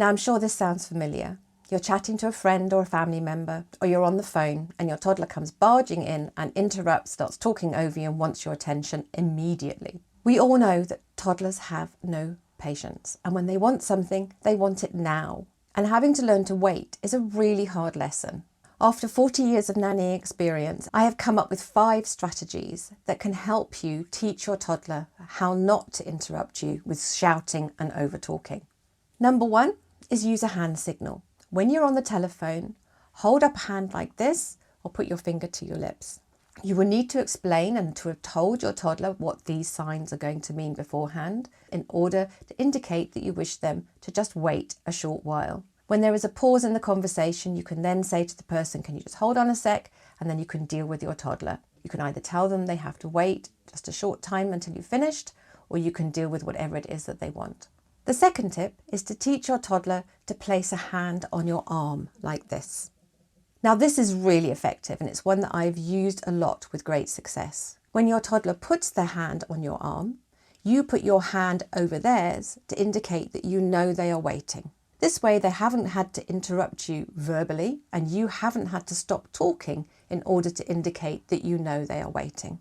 Now, I'm sure this sounds familiar. You're chatting to a friend or a family member, or you're on the phone and your toddler comes barging in and interrupts, starts talking over you and wants your attention immediately. We all know that toddlers have no patience, and when they want something, they want it now. And having to learn to wait is a really hard lesson. After 40 years of nannying experience, I have come up with 5 strategies that can help you teach your toddler how not to interrupt you with shouting and over talking. Number 1 is use a hand signal. When you're on the telephone, hold up a hand like this or put your finger to your lips. You will need to explain and to have told your toddler what these signs are going to mean beforehand in order to indicate that you wish them to just wait a short while. When there is a pause in the conversation, you can then say to the person, can you just hold on a sec? And then you can deal with your toddler. You can either tell them they have to wait just a short time until you've finished, or you can deal with whatever it is that they want. The second tip is to teach your toddler to place a hand on your arm like this. Now, this is really effective and it's one that I've used a lot with great success. When your toddler puts their hand on your arm, you put your hand over theirs to indicate that you know they are waiting. This way they haven't had to interrupt you verbally and you haven't had to stop talking in order to indicate that you know they are waiting.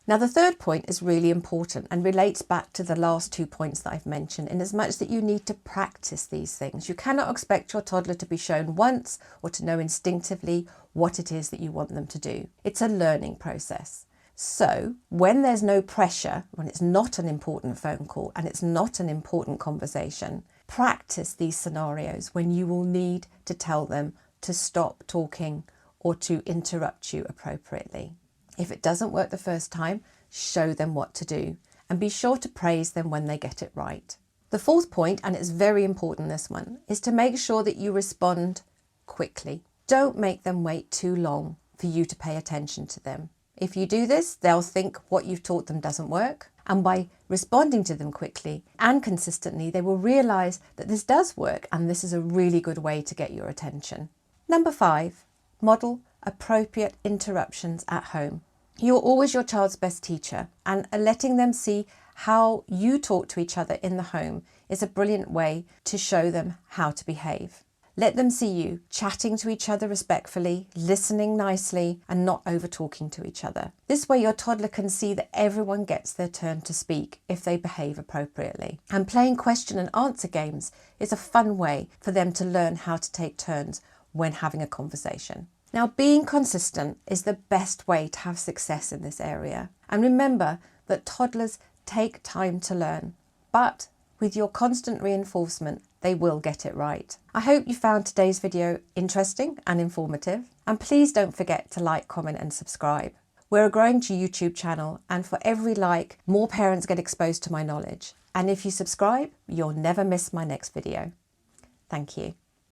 Now, the third point is really important and relates back to the last 2 points that I've mentioned, in as much that you need to practice these things. You cannot expect your toddler to be shown once or to know instinctively what it is that you want them to do. It's a learning process. So when there's no pressure, when it's not an important phone call and it's not an important conversation, practice these scenarios when you will need to tell them to stop talking or to interrupt you appropriately. If it doesn't work the first time, show them what to do and be sure to praise them when they get it right. The fourth point, and it's very important, this one, is to make sure that you respond quickly. Don't make them wait too long for you to pay attention to them. If you do this, they'll think what you've taught them doesn't work. And by responding to them quickly and consistently, they will realise that this does work and this is a really good way to get your attention. Number 5, model appropriate interruptions at home. You're always your child's best teacher, and letting them see how you talk to each other in the home is a brilliant way to show them how to behave. Let them see you chatting to each other respectfully, listening nicely, and not over talking to each other. This way your toddler can see that everyone gets their turn to speak if they behave appropriately. And playing question and answer games is a fun way for them to learn how to take turns when having a conversation. Now, being consistent is the best way to have success in this area. And remember that toddlers take time to learn, but with your constant reinforcement, they will get it right. I hope you found today's video interesting and informative. And please don't forget to like, comment and subscribe. We're a growing YouTube channel, and for every like, more parents get exposed to my knowledge. And if you subscribe, you'll never miss my next video. Thank you.